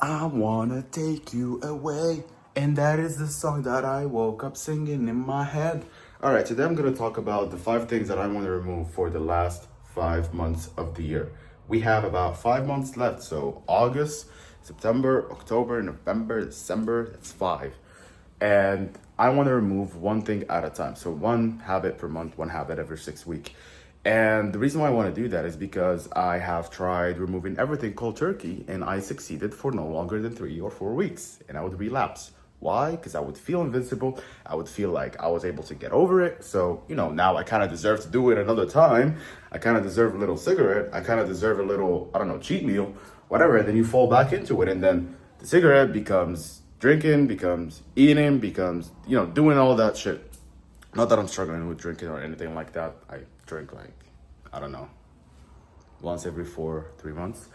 I wanna take you away. And that is the song that I woke up singing in my head. All right, today I'm gonna talk about the 5 things that I want to remove for the last 5 months of the year. We have about 5 months left, so August, September, October, November, December, that's five. And I want to remove one thing at a time. So one habit per month, one habit every 6 weeks. And the reason why I want to do that is because I have tried removing everything cold turkey and I succeeded for no longer than 3 or 4 weeks. And I would relapse. Why? Because I would feel invincible. I would feel like I was able to get over it. So, now I kind of deserve to do it another time. I kind of deserve a little cigarette. I kind of deserve a little, I don't know, cheat meal, whatever. And then you fall back into it. And then the cigarette becomes drinking, becomes eating, becomes, doing all that shit. Not that I'm struggling with drinking or anything like that. I drink I don't know, once every 3 months.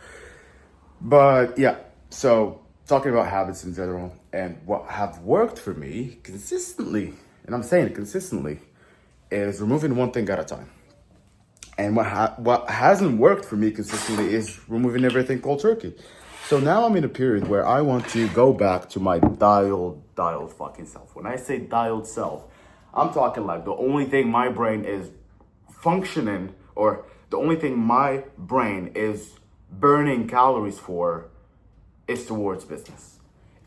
But yeah, so talking about habits in general and what have worked for me consistently, and I'm saying it consistently, is removing one thing at a time. And what hasn't worked for me consistently is removing everything cold turkey. So now I'm in a period where I want to go back to my dialed fucking self. When I say dialed self, I'm talking like the only thing my brain is functioning, or the only thing my brain is burning calories for, is towards business.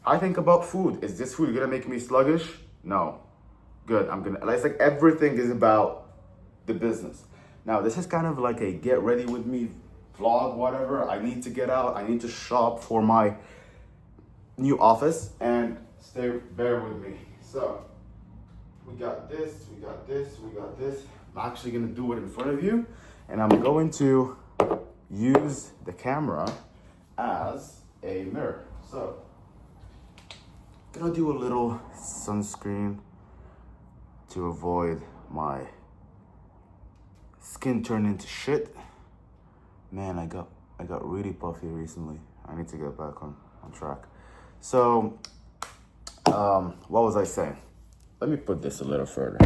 I think about food. Is this food gonna make me sluggish? No. Good. It's like everything is about the business. Now, this is kind of like a get ready with me vlog, whatever. I need to get out. I need to shop for my new office, and bear with me. So, we got this, we got this, we got this. I'm actually gonna do it in front of you, and I'm going to use the camera as a mirror. So, gonna do a little sunscreen to avoid my skin turning into shit. Man, I got really puffy recently. I need to get back on track. So, what was I saying? Let me put this a little further.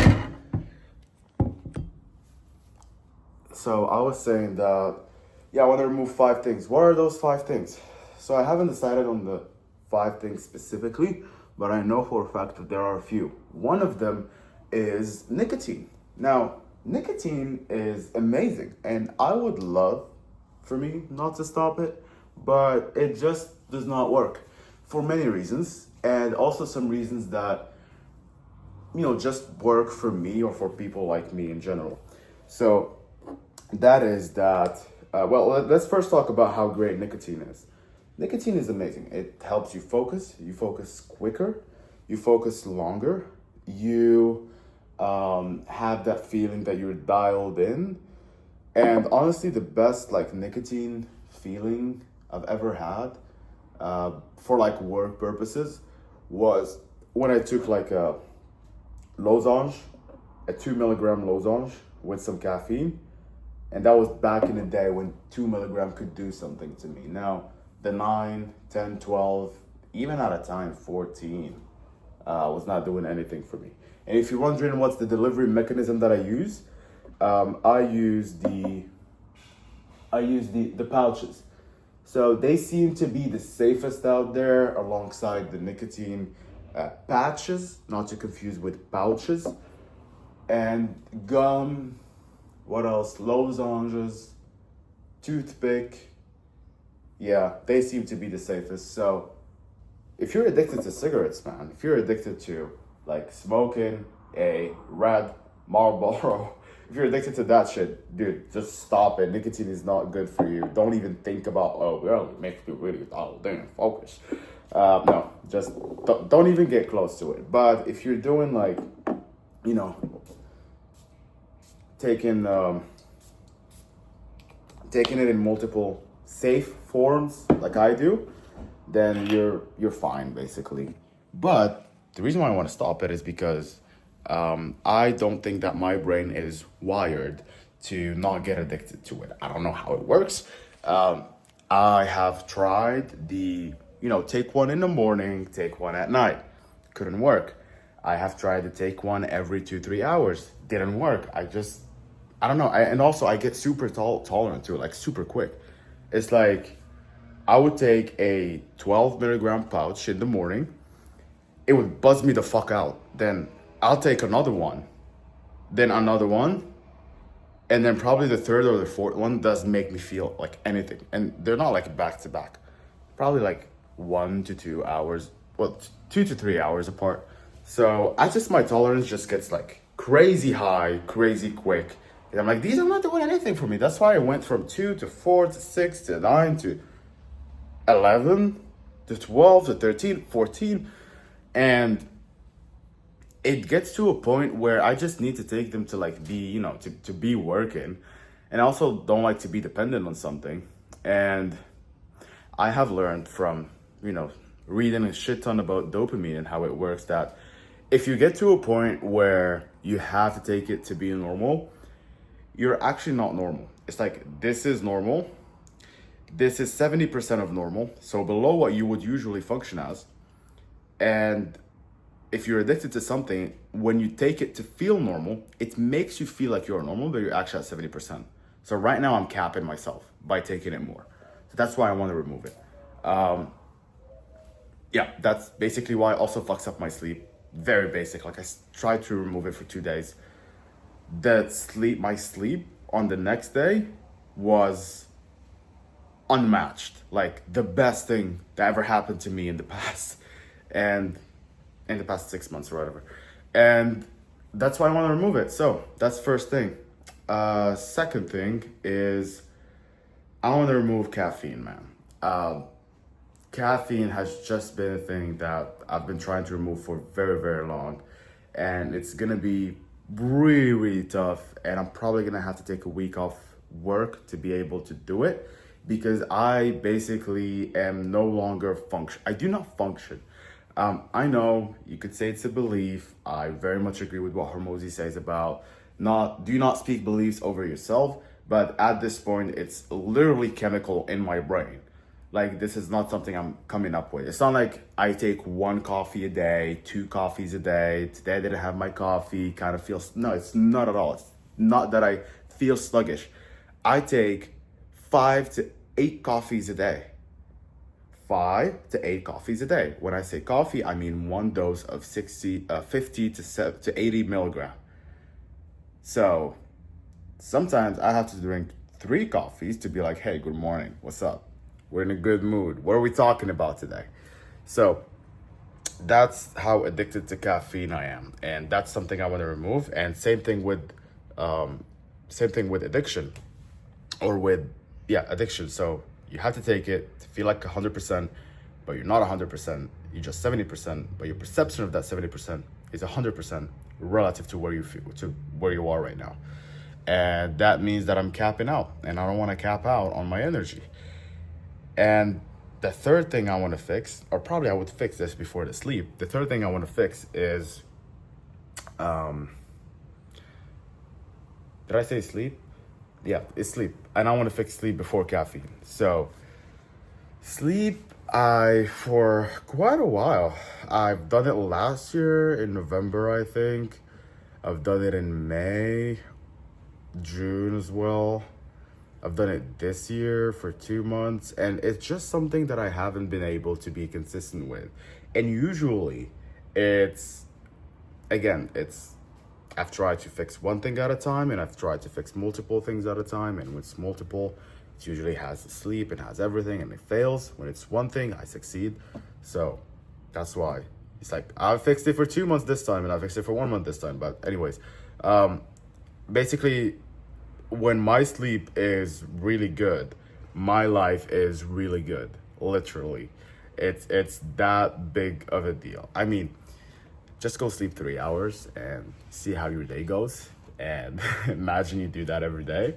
So I was saying that, I want to remove 5 things. What are those 5 things? So I haven't decided on the 5 things specifically, but I know for a fact that there are a few. One of them is nicotine. Now, nicotine is amazing, and I would love for me not to stop it, but it just does not work for many reasons, and also some reasons that just work for me or for people like me in general. So that is that, let's first talk about how great nicotine is. Nicotine is amazing. It helps you focus quicker, you focus longer, you have that feeling that you're dialed in. And honestly, the best nicotine feeling I've ever had for work purposes was when I took a lozenge, a 2 milligram lozenge with some caffeine. And that was back in the day when 2 milligram could do something to me. Now, the 9, 10, 12, even at a time 14, was not doing anything for me. And if you're wondering what's the delivery mechanism that I use, I use the pouches. So they seem to be the safest out there alongside the nicotine patches, not to confuse with pouches, and gum. What else? Lozenges, toothpick. Yeah, they seem to be the safest. So if you're addicted to cigarettes, man, if you're addicted to smoking a red Marlboro, if you're addicted to that shit, dude, just stop it. Nicotine is not good for you. Don't even think about, it makes me really focus. No, just don't even get close to it. But if you're doing taking it in multiple safe forms like I do, then you're fine basically. But the reason why I want to stop it is because I don't think that my brain is wired to not get addicted to it. I don't know how it works. I have tried take one in the morning, take one at night. Couldn't work. I have tried to take one every 2-3 hours. Didn't work. I don't know. And also I get super tolerant to it, super quick. It's I would take a 12 milligram pouch in the morning. It would buzz me the fuck out. Then I'll take another one, then another one, and then probably the third or the fourth one doesn't make me feel like anything. And they're not like back to back, probably like 1 to 2 hours, well, 2 to 3 hours apart. So I just, my tolerance just gets like crazy high, crazy quick. And I'm like, these are not doing anything for me. That's why I went from 2 to 4 to 6 to 9 to 11 to 12 to 13, 14. And it gets to a point where I just need to take them to like be, to be working. And I also don't like to be dependent on something. And I have learned from, reading a shit ton about dopamine and how it works that if you get to a point where you have to take it to be normal, you're actually not normal. It's like, this is normal. This is 70% of normal. So below what you would usually function as. And if you're addicted to something, when you take it to feel normal, it makes you feel like you're normal, but you're actually at 70%. So right now I'm capping myself by taking it more. So that's why I want to remove it. Yeah, that's basically why it also fucks up my sleep. Very basic. Like, I tried to remove it for 2 days. My sleep on the next day was unmatched. Like, the best thing that ever happened to me in the past. And in the past 6 months or whatever. And that's why I want to remove it. So that's first thing. Second thing is I want to remove caffeine, man. Caffeine has just been a thing that I've been trying to remove for very, very long. And it's going to be really, really tough. And I'm probably going to have to take a week off work to be able to do it, because I basically am no longer function. I do not function. I know you could say it's a belief. I very much agree with what Hormozy says about do not speak beliefs over yourself. But at this point, it's literally chemical in my brain. Like, this is not something I'm coming up with. It's not like I take 1 coffee a day, 2 coffees a day. Today I didn't have my coffee, kind of feels, no, it's not at all. It's not that I feel sluggish. I take 5 to 8 coffees a day. 5 to 8 coffees a day. When I say coffee, I mean 1 dose of 50 to 80 milligram. So sometimes I have to drink 3 coffees to be like, hey, good morning, what's up? We're in a good mood. What are we talking about today? So that's how addicted to caffeine I am. And that's something I want to remove. And same thing with addiction, or with, addiction. So you have to take it to feel like 100%, but you're not 100%. You're just 70%, but your perception of that 70% is 100% relative to where you feel, to where you are right now. And that means that I'm capping out, and I don't want to cap out on my energy. And the third thing I want to fix, or probably I would fix this before the sleep. The third thing I want to fix is, did I say sleep? Yeah, it's sleep. And I want to fix sleep before caffeine. So sleep, for quite a while, I've done it last year in November, I think. I've done it in May, June as well. I've done it this year for 2 months, and it's just something that I haven't been able to be consistent with. And usually I've tried to fix one thing at a time, and I've tried to fix multiple things at a time. And when it's multiple, it usually has the sleep and has everything, and it fails. When it's one thing, I succeed. So that's why it's like, I fixed it for 2 months this time, and I fixed it for 1 month this time. But anyways, basically, when my sleep is really good, my life is really good. Literally, it's that big of a deal. I mean, just go sleep 3 hours and see how your day goes. And imagine you do that every day.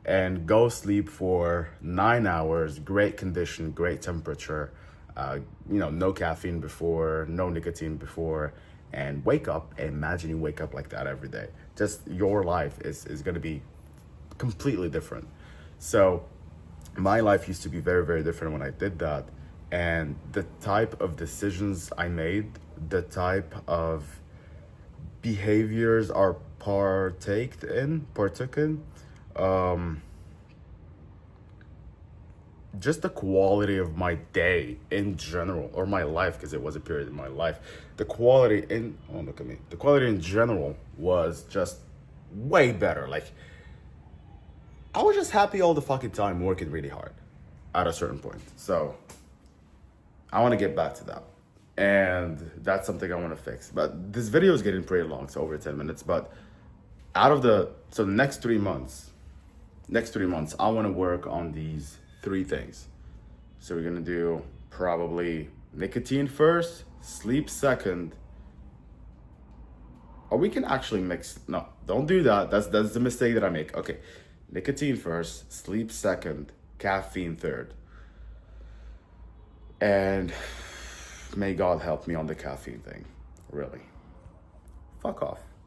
And go sleep for 9 hours, great condition, great temperature, no caffeine before, no nicotine before, and wake up. And imagine you wake up like that every day. Just your life is going to be completely different. So my life used to be very, very different when I did that. And the type of decisions I made, the type of behaviors are partook in, just the quality of my day in general, or my life, because it was a period in my life. The quality in, oh, look at me. The quality in general was just way better. Like, I was just happy all the fucking time working really hard at a certain point. So I want to get back to that. And that's something I want to fix. But this video is getting pretty long, so over 10 minutes. But so the next 3 months, I want to work on these 3 things. So we're going to do probably nicotine first, sleep second. Or we can actually mix. No, don't do that. That's the mistake that I make. Okay. Nicotine first, sleep second, caffeine third. And may God help me on the caffeine thing. Really. Fuck off.